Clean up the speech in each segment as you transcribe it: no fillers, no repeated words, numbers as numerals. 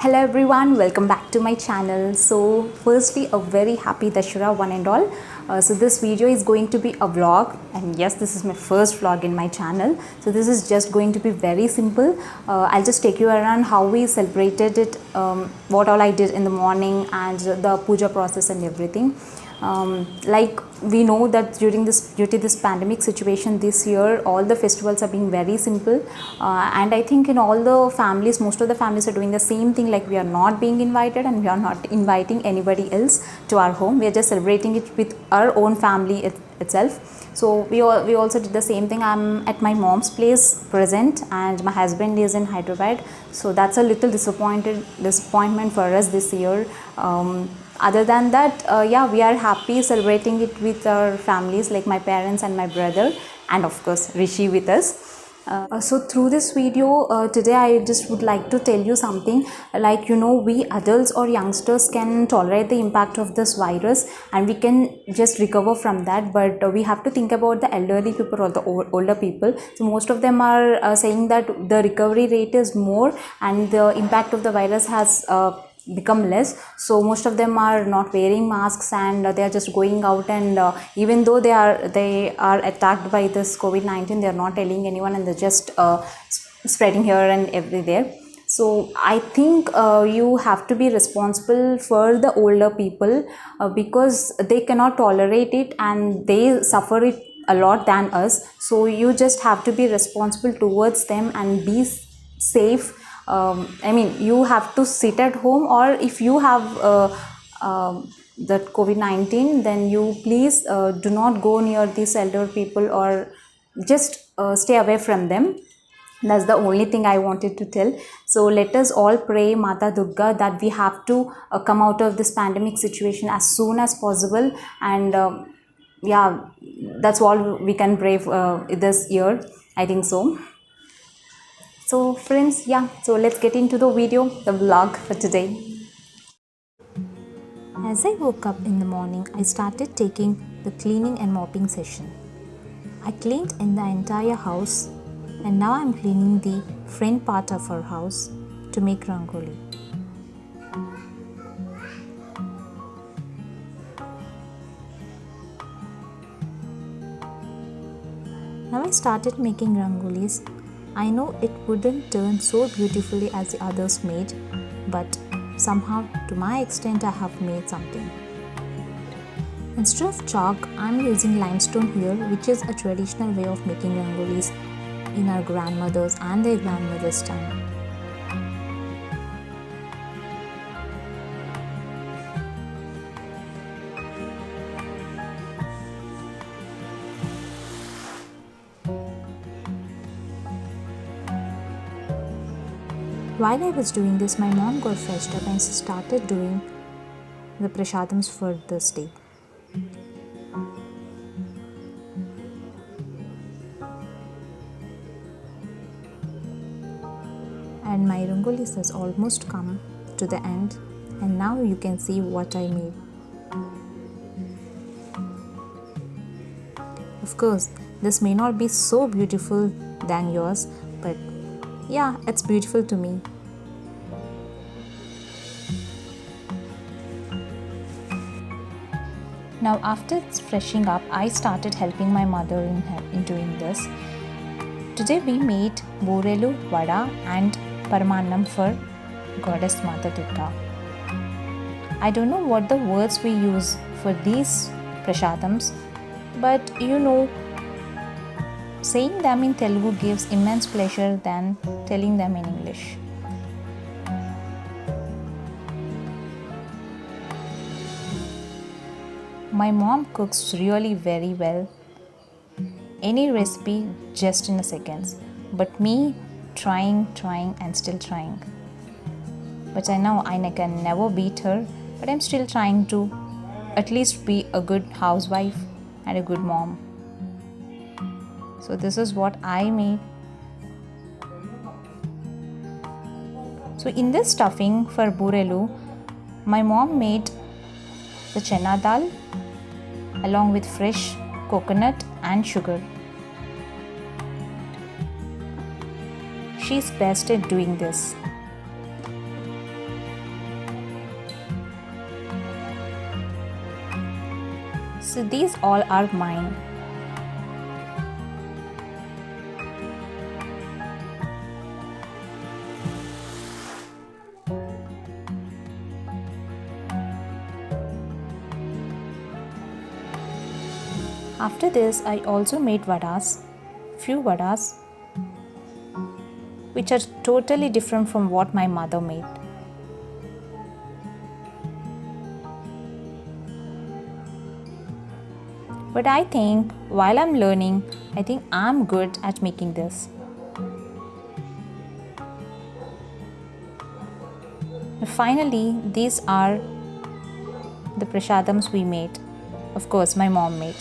Hello everyone, welcome back to my channel. So firstly, a very happy Dashera one and all. So this video is going to be a vlog, and yes, this is my first vlog in my channel. So this is just going to be very simple. I'll just take you around how we celebrated it, what all I did in the morning, and the puja process and everything. Like we know that due to this pandemic situation this year, all the festivals are being very simple, and I think in all the families, most of the families are doing the same thing. Like we are not being invited and we are not inviting anybody else to our home. We are just celebrating it with our own family itself. So we also did the same thing. I'm at my mom's place present, and my husband is in Hyderabad. So that's a little disappointment for us this year. Other than that, yeah, we are happy celebrating it with our families, like my parents and my brother, and of course Rishi with us. So through this video today, I just would like to tell you something. Like, you know, we adults or youngsters can tolerate the impact of this virus and we can just recover from that, but we have to think about the elderly people or the older people. So most of them are saying that the recovery rate is more and the impact of the virus has become less. So most of them are not wearing masks and they are just going out, and even though they are attacked by this COVID-19, they are not telling anyone, and they're just spreading here and everywhere. So I think you have to be responsible for the older people because they cannot tolerate it and they suffer it a lot than us. So you just have to be responsible towards them and be safe. I mean, you have to sit at home, or if you have that COVID-19, then you please do not go near these elder people, or just stay away from them. That's the only thing I wanted to tell. So let us all pray Mata Durga that we have to come out of this pandemic situation as soon as possible, and yeah, that's all we can pray this year, I think so. So friends, yeah, so let's get into the video, the vlog for today. As I woke up in the morning, I started taking the cleaning and mopping session. I cleaned in the entire house, and now I'm cleaning the front part of our house to make rangoli. Now I started making rangolis. I know it wouldn't turn so beautifully as the others made, but somehow to my extent I have made something. Instead of chalk, I'm using limestone here, which is a traditional way of making rangolis in our grandmothers and their grandmothers' time. While I was doing this, my mom got freshed up and she started doing the prashadams for this day. And my rangolis has almost come to the end, and now you can see what I made. Of course, this may not be so beautiful than yours, but yeah, it's beautiful to me. Now after freshening up, I started helping my mother in doing this. Today we made Borelu, Vada and Paramanam for Goddess Mata Durga. I don't know what the words we use for these prashadams, but you know, saying them in Telugu gives immense pleasure than telling them in English. My mom cooks really very well. Any recipe just in a second. But me trying and still trying. But I know I can never beat her, but I'm still trying to at least be a good housewife and a good mom. So this is what I made. So in this stuffing for Borelu, my mom made the chana dal along with fresh coconut and sugar. She's best at doing this. So these all are mine. After this, I also made few vadas, which are totally different from what my mother made. But I think while I'm learning, I think I'm good at making this. And finally, these are the prasadams we made. Of course, my mom made.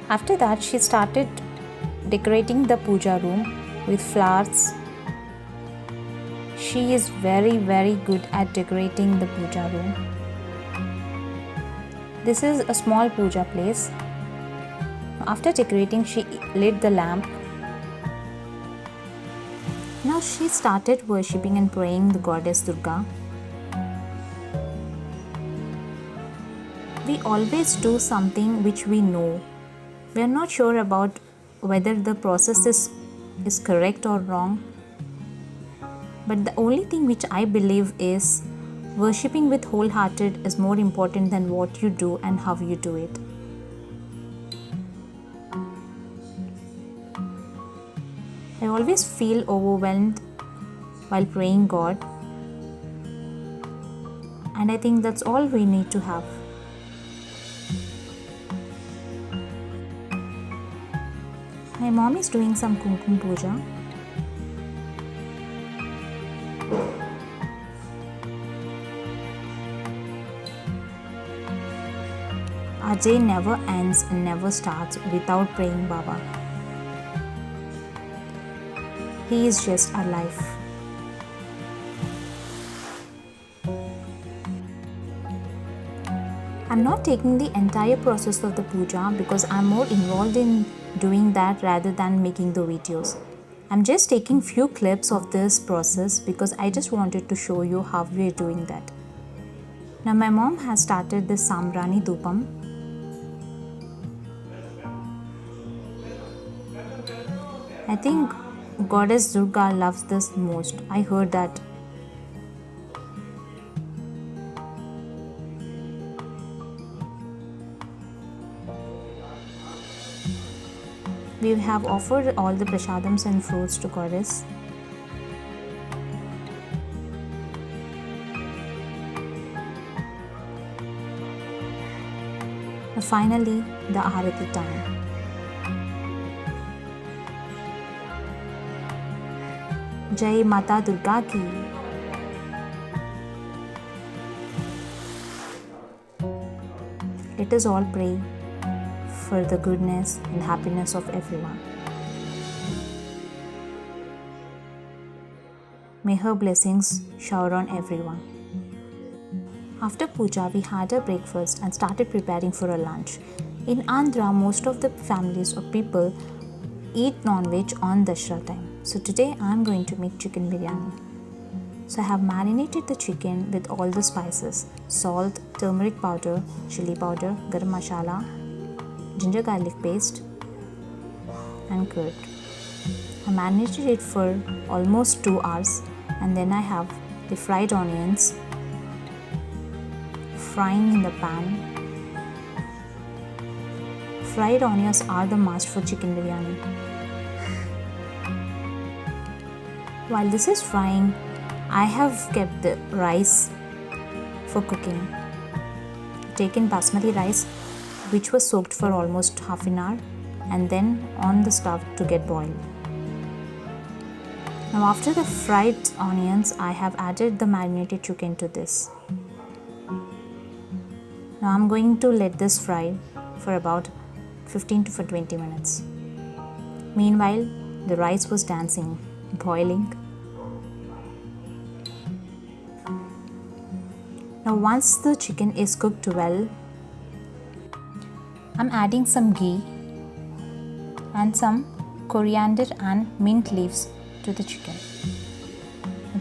After that, she started decorating the puja room with flowers. She is very good at decorating the puja room. This is a small puja place. After decorating, she lit the lamp. Now she started worshipping and praying the goddess Durga. We always do something which we know. We are not sure about whether the process is correct or wrong. But the only thing which I believe is worshipping with wholehearted is more important than what you do and how you do it. I always feel overwhelmed while praying God, and I think that's all we need to have. My mom is doing some Kumkum Puja. Our day never ends and never starts without praying Baba. He is just our life. I'm not taking the entire process of the puja because I'm more involved in doing that rather than making the videos. I'm just taking few clips of this process because I just wanted to show you how we're doing that. Now my mom has started this Sambrani Dupam. I think Goddess Durga loves this most. I heard that. We have offered all the prasadams and fruits to Goddess. And finally, the Aarati time. Jai Mata Durga ki. Let us all pray for the goodness and happiness of everyone. May her blessings shower on everyone. After puja, we had a breakfast and started preparing for a lunch. In Andhra, most of the families or people eat non-veg on Dashera time. So today I am going to make chicken biryani. So I have marinated the chicken with all the spices: salt, turmeric powder, chili powder, garam masala, ginger garlic paste and curd. I marinated it for almost 2 hours, and then I have the fried onions frying in the pan. Fried onions are the must for chicken biryani. While this is frying, I have kept the rice for cooking. Taken basmati rice, which was soaked for almost half an hour, and then on the stove to get boiled. Now after the fried onions, I have added the marinated chicken to this. Now I'm going to let this fry for about 15 to 20 minutes. Meanwhile, the rice was dancing, boiling. Now once the chicken is cooked well, I'm adding some ghee and some coriander and mint leaves to the chicken.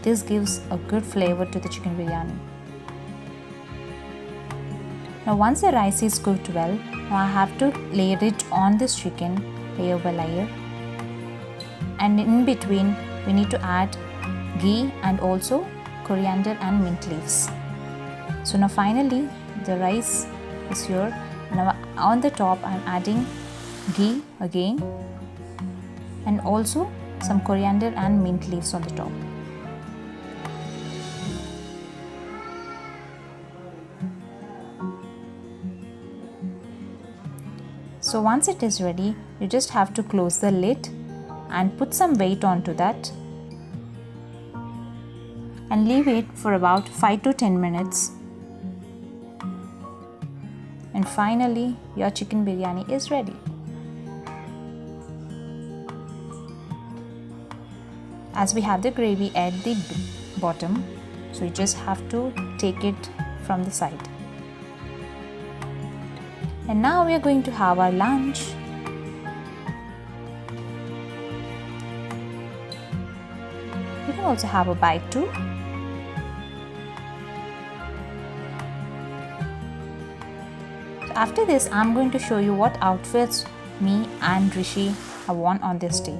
This gives a good flavor to the chicken biryani. Now once the rice is cooked well, now I have to layer it on this chicken layer by layer, and in between we need to add ghee and also coriander and mint leaves. So now finally the rice is here. Now on the top I am adding ghee again and also some coriander and mint leaves on the top. So once it is ready, you just have to close the lid and put some weight onto that and leave it for about 5 to 10 minutes. And finally, your chicken biryani is ready. As we have the gravy at the bottom, so you just have to take it from the side. And now we are going to have our lunch. You can also have a bite too. So after this, I'm going to show you what outfits me and Rishi have worn on this day.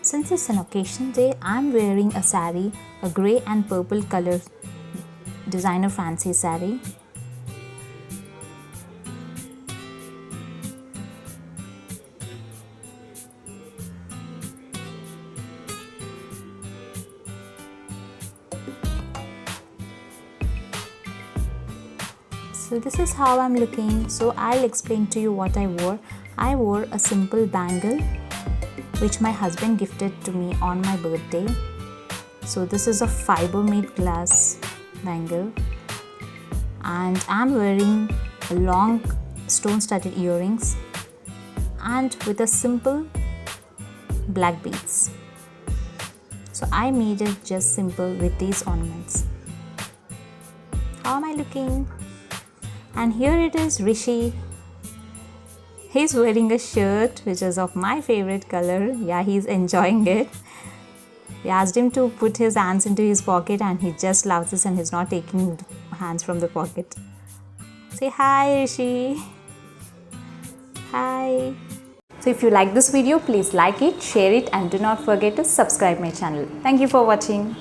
Since it's an occasion day, I'm wearing a sari, a grey and purple color designer fancy sari. So this is how I'm looking. So I'll explain to you what I wore. I wore a simple bangle which my husband gifted to me on my birthday. So this is a fiber made glass bangle, and I'm wearing a long stone studded earrings and with a simple black beads. So I made it just simple with these ornaments. How am I looking? And here it is Rishi. He's wearing a shirt which is of my favorite color. Yeah, he's enjoying it. We asked him to put his hands into his pocket and he just loves this and he's not taking hands from the pocket. Say hi, Rishi. Hi. So if you like this video, please like it, share it and do not forget to subscribe my channel. Thank you for watching.